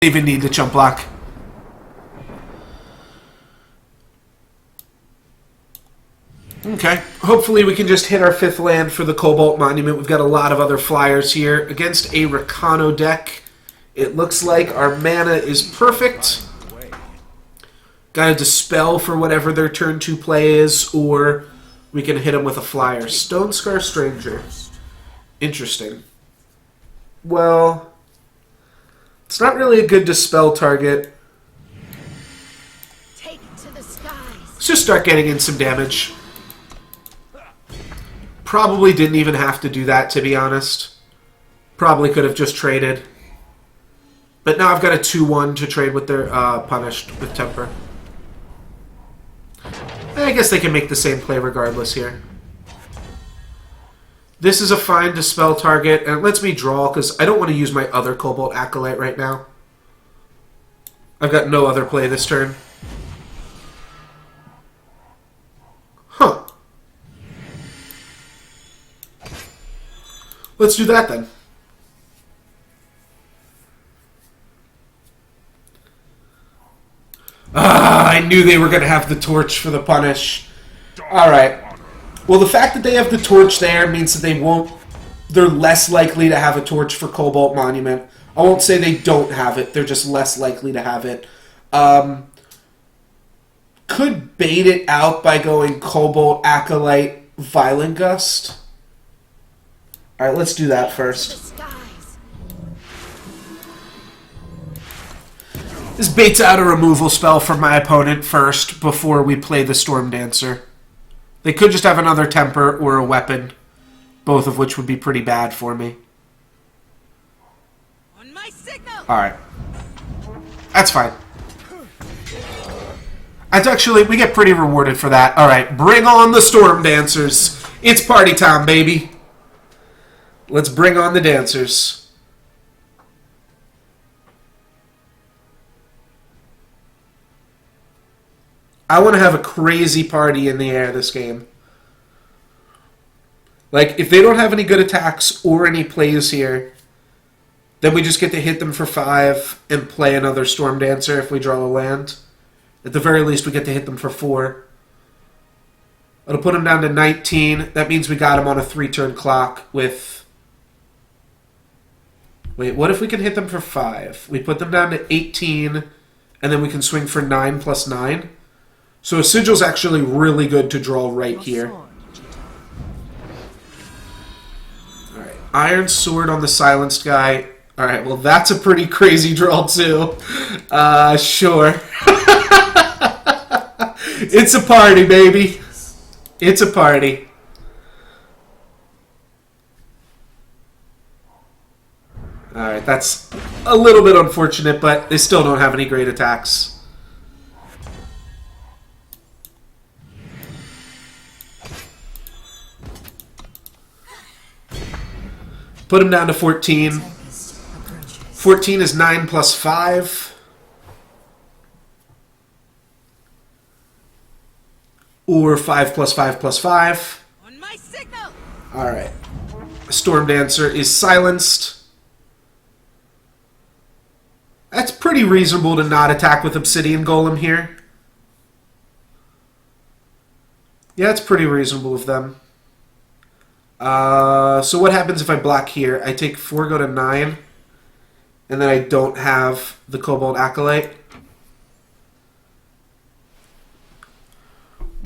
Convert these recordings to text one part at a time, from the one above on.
Even need the chump block. Okay. Hopefully we can just hit our 5th land for the Cobalt Monument. We've got a lot of other flyers here. Against a Rakano deck, it looks like our mana is perfect. Got to Dispel for whatever their turn 2 play is, or we can hit them with a flyer. Stonescar Stranger. Interesting. Well, it's not really a good Dispel target. Take it to the skies. Let's just start getting in some damage. Probably didn't even have to do that, to be honest. Probably could have just traded. But now I've got a 2-1 to trade with their Punished with Temper. I guess they can make the same play regardless here. This is a fine Dispel target, and it lets me draw because I don't want to use my other Cobalt Acolyte right now. I've got no other play this turn. Huh. Let's do that then. I knew they were going to have the torch for the punish. Alright. Well, the fact that they have the torch there means that they're less likely to have a torch for Cobalt Monument. I won't say they don't have it, they're just less likely to have it. Could bait it out by going Cobalt Acolyte Violent Gust. Alright, let's do that first. This baits out a removal spell from my opponent first before we play the Storm Dancer. They could just have another Temper or a weapon, both of which would be pretty bad for me. On my signal. Alright. That's fine. That's actually, we get pretty rewarded for that. Alright, bring on the Storm Dancers. It's party time, baby. Let's bring on the dancers. I want to have a crazy party in the air this game. Like, if they don't have any good attacks or any plays here, then we just get to hit them for 5 and play another Storm Dancer if we draw a land. At the very least, we get to hit them for 4. It'll put them down to 19. That means we got them on a 3-turn clock with... Wait, what if we can hit them for 5? We put them down to 18, and then we can swing for 9 plus 9. So a Sigil's actually really good to draw right here. Alright, Iron Sword on the Silenced guy. Alright, well that's a pretty crazy draw too. Sure. It's a party, baby. It's a party. Alright, that's a little bit unfortunate, but they still don't have any great attacks. Put him down to 14. 14 is 9 plus 5. Or 5 plus 5 plus 5. On my signal. Alright. Storm Dancer is silenced. That's pretty reasonable to not attack with Obsidian Golem here. Yeah, it's pretty reasonable of them. So what happens if I block here? I take 4, go to 9, and then I don't have the Cobalt Acolyte.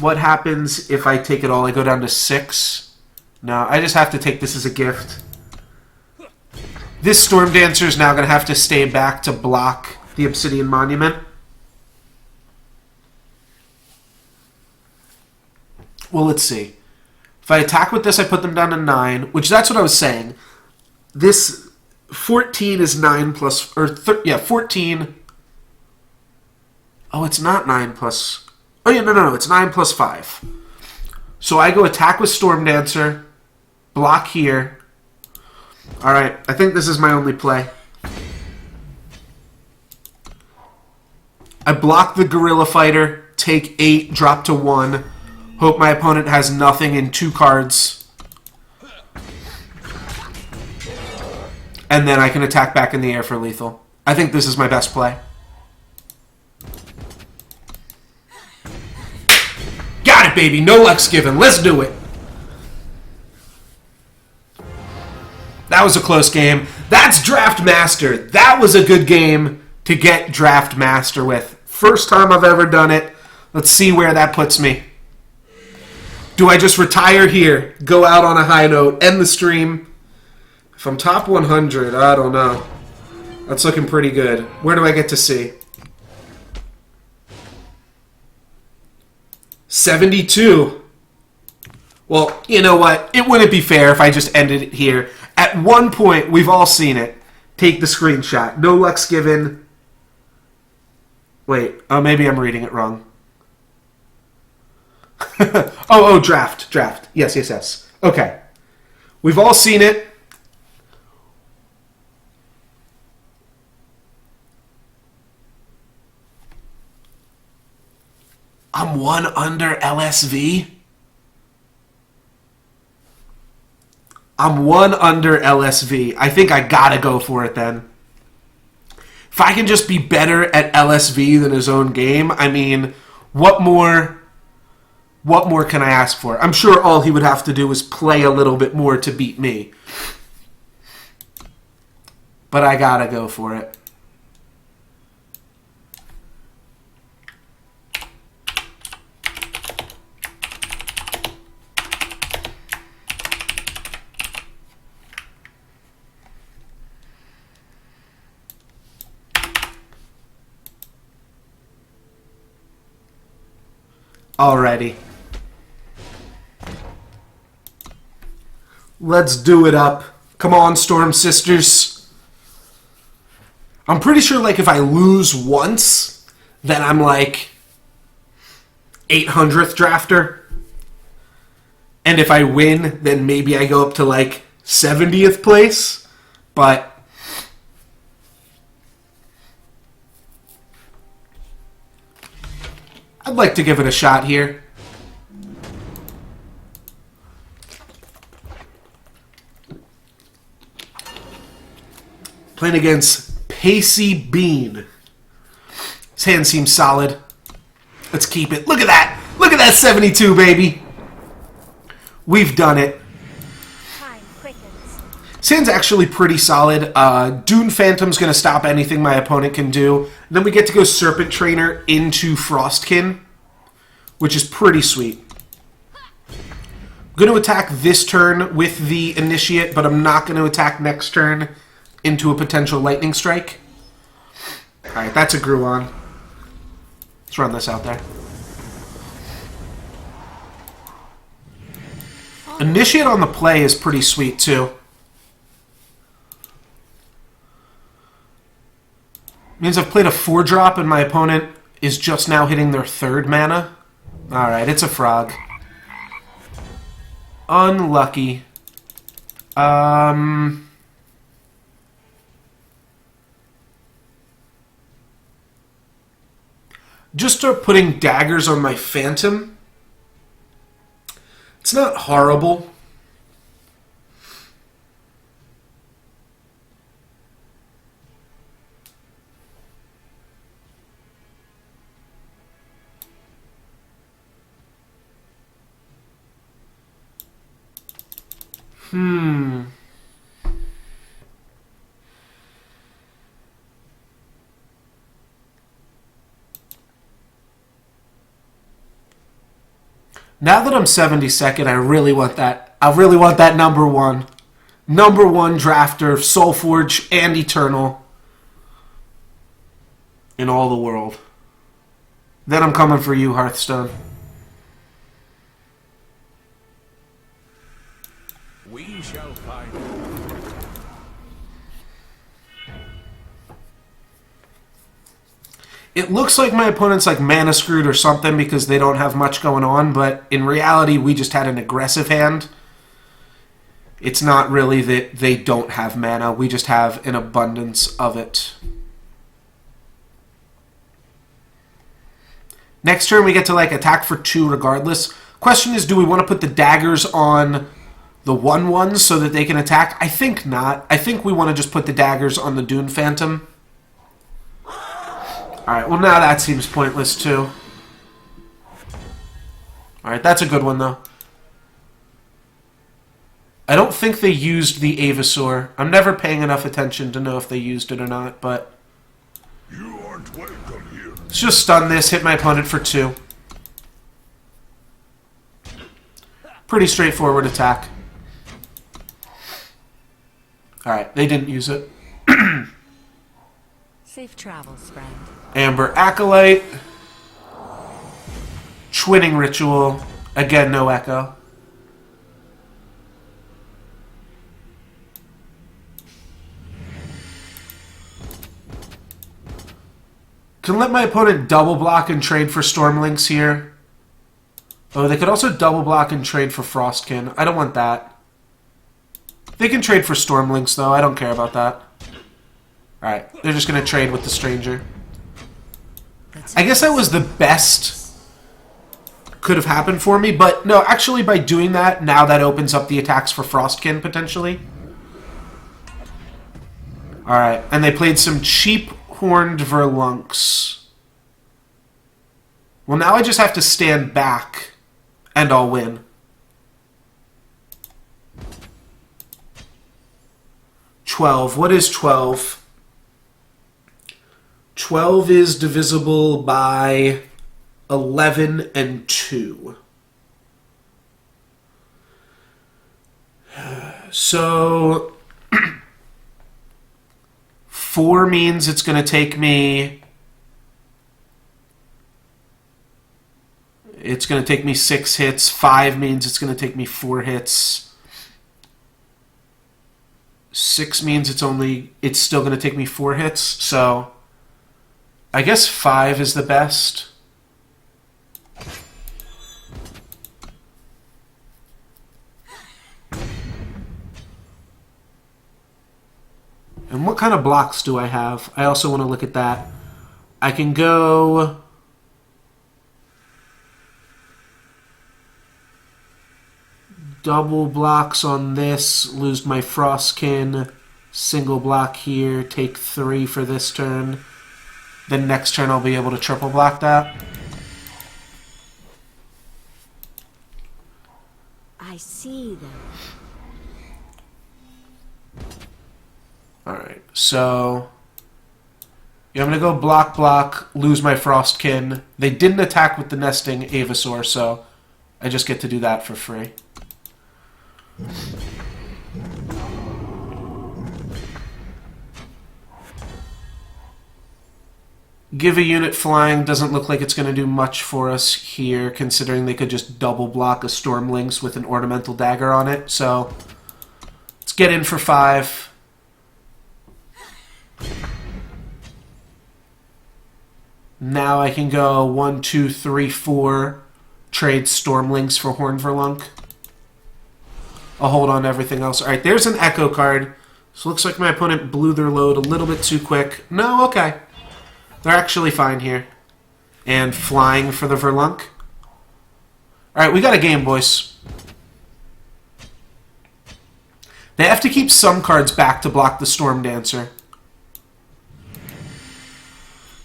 What happens if I take it all? I go down to 6. No, I just have to take this as a gift. This Storm Dancer is now going to have to stay back to block the Obsidian Monument. Well, let's see. If I attack with this, I put them down to 9, which that's what I was saying. This 14 is 9 plus... yeah, 14... Oh, it's not 9 plus... Oh, yeah, no, it's 9 plus 5. So I go attack with Storm Dancer, block here. Alright, I think this is my only play. I block the Gorilla Fighter, take 8, drop to 1. Hope my opponent has nothing in 2 cards. And then I can attack back in the air for lethal. I think this is my best play. Got it, baby. No Lux given. Let's do it. That was a close game. That's Draft Master. That was a good game to get Draft Master with. First time I've ever done it. Let's see where that puts me. Do I just retire here, go out on a high note, end the stream? If I'm top 100, I don't know. That's looking pretty good. Where do I get to see? 72. Well, you know what? It wouldn't be fair if I just ended it here. At one point, we've all seen it. Take the screenshot. No Lux given. Wait. Oh, maybe I'm reading it wrong. Draft. Yes. Okay. We've all seen it. I'm 1 under LSV. I'm 1 under LSV. I think I gotta go for it then. If I can just be better at LSV than his own game, I mean, what more can I ask for? I'm sure all he would have to do is play a little bit more to beat me. But I gotta go for it. Alrighty. Let's do it up. Come on, Storm Sisters. I'm pretty sure, like, if I lose once, then I'm, like, 800th drafter. And if I win, then maybe I go up to, like, 70th place. But I'd like to give it a shot here. Playing against Pacey Bean. His hand seems solid. Let's keep it. Look at that. Look at that 72, baby. We've done it. Time quickens. His hand's actually pretty solid. Dune Phantom's going to stop anything my opponent can do. And then we get to go Serpent Trainer into Frostkin, which is pretty sweet. I'm going to attack this turn with the Initiate, but I'm not going to attack next turn into a potential Lightning Strike. Alright, that's a Gruon. Let's run this out there. Initiate on the play is pretty sweet, too. Means I've played a 4-drop and my opponent is just now hitting their 3rd mana. Alright, it's a frog. Unlucky. Just start putting daggers on my Phantom. It's not horrible. Now that I'm 72nd, I really want that. I really want that number one. Number one drafter of Soulforge and Eternal in all the world. Then I'm coming for you, Hearthstone. We shall find. It looks like my opponent's like mana screwed or something because they don't have much going on, but in reality, we just had an aggressive hand. It's not really that they don't have mana, we just have an abundance of it. Next turn, we get to like attack for 2 regardless. Question is, do we want to put the daggers on the 1/1s so that they can attack? I think not. I think we want to just put the daggers on the Dune Phantom. Alright, well now that seems pointless too. Alright, that's a good one though. I don't think they used the Avasaur. I'm never paying enough attention to know if they used it or not, but... You aren't welcome here. Let's just stun this, hit my opponent for 2. Pretty straightforward attack. Alright, they didn't use it. Safe travels, friend. Amber Acolyte. Twinning Ritual. Again, no echo. Can let my opponent double block and trade for Stormlinks here. Oh, they could also double block and trade for Frostkin. I don't want that. They can trade for Stormlinks, though. I don't care about that. Alright, they're just going to trade with the Stranger. I guess that was the best could have happened for me, but no, actually by doing that, now that opens up the attacks for Frostkin, potentially. Alright, and they played some cheap Horned Verlunks. Well, now I just have to stand back, and I'll win. What is 12? 12 is divisible by 11 and 2. So 4 means it's going to take me... It's going to take me 6 hits. 5 means it's going to take me 4 hits. 6 means it's still going to take me 4 hits. So I guess 5 is the best. And what kind of blocks do I have? I also want to look at that. I can go... double blocks on this, lose my Frostkin, single block here, take 3 for this turn. Then next turn I'll be able to triple block that. I see them. Alright, so... yeah, I'm going to go block, block, lose my Frostkin. They didn't attack with the nesting Avasaur, so I just get to do that for free. Give a unit flying doesn't look like it's going to do much for us here, considering they could just double block a Stormlinks with an Ornamental Dagger on it. So let's get in for 5. Now I can go 1, 2, 3, 4, trade Stormlinks for Hornverlunk. I'll hold on to everything else. Alright, there's an Echo card. So looks like my opponent blew their load a little bit too quick. No, okay. They're actually fine here. And flying for the Verlunk. Alright, we got a game, boys. They have to keep some cards back to block the Storm Dancer.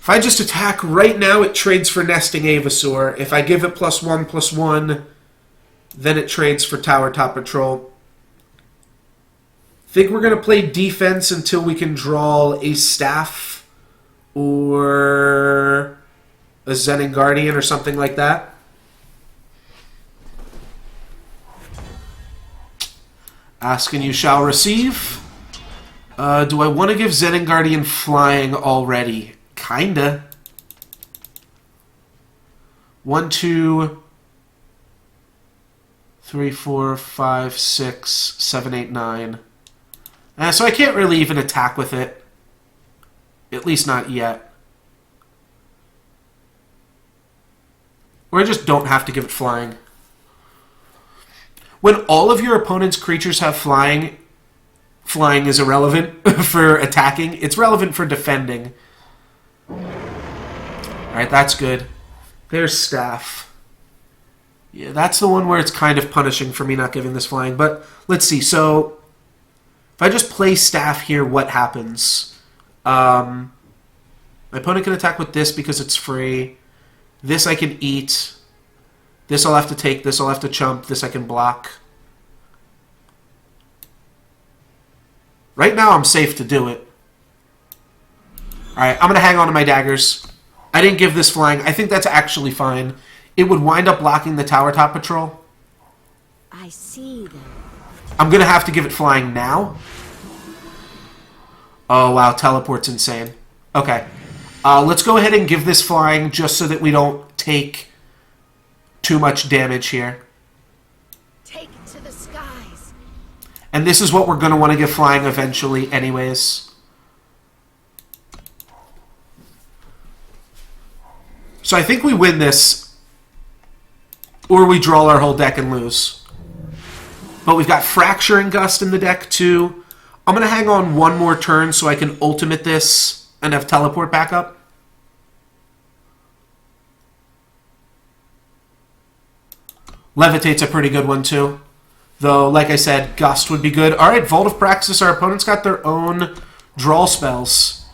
If I just attack right now, it trades for Nesting Avasaur. If I give it +1/+1, then it trades for Tower Top Patrol. Think we're going to play defense until we can draw a Staff or a Zenning Guardian or something like that. Ask and you shall receive. Do I want to give Zenning Guardian flying already? Kinda. 1, 2, 3, 4, 5, 6, 7, 8, 9. So I can't really even attack with it. At least not yet. Or I just don't have to give it flying. When all of your opponent's creatures have flying, flying is irrelevant for attacking. It's relevant for defending. Alright, that's good. There's Staff. Yeah, that's the one where it's kind of punishing for me not giving this flying. But let's see. So if I just play Staff here, what happens? My opponent can attack with this because it's free. This I can eat. This I'll have to take. This I'll have to chump. This I can block. Right now I'm safe to do it. Alright, I'm going to hang on to my daggers. I didn't give this flying. I think that's actually fine. It would wind up blocking the tower top patrol. I see them. I'm going to have to give it flying now. Oh, wow. Teleport's insane. Okay. Let's go ahead and give this flying just so that we don't take too much damage here. Take it to the skies. And this is what we're going to want to give flying eventually anyways. So I think we win this, or we draw our whole deck and lose. But we've got Fracturing Gust in the deck too. I'm going to hang on one more turn so I can ultimate this and have teleport back up. Levitate's a pretty good one too. Though, like I said, Gust would be good. Alright, Vault of Praxis, our opponent's got their own draw spells.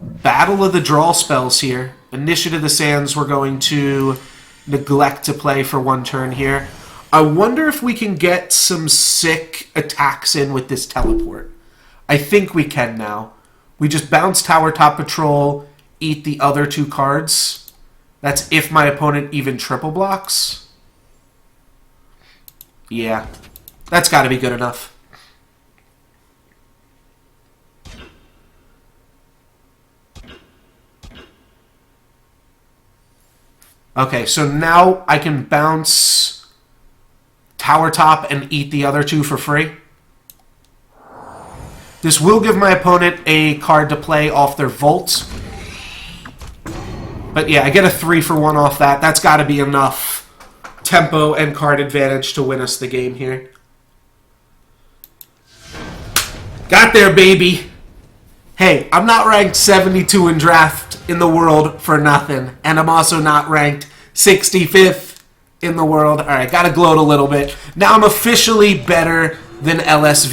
Battle of the draw spells here. Initiative of the Sands we're going to neglect to play for one turn here. I wonder if we can get some sick attacks in with this teleport. I think we can now. We just bounce Tower Top Patrol, eat the other two cards. That's if my opponent even triple blocks. Yeah, that's got to be good enough. Okay, so now I can bounce Tower Top and eat the other two for free. This will give my opponent a card to play off their Volt. But yeah, I get a 3-for-1 off that. That's got to be enough tempo and card advantage to win us the game here. Got there, baby! Hey, I'm not ranked 72 in draft in the world for nothing. And I'm also not ranked 65th in the world. Alright, gotta gloat a little bit. Now I'm officially better than LSV.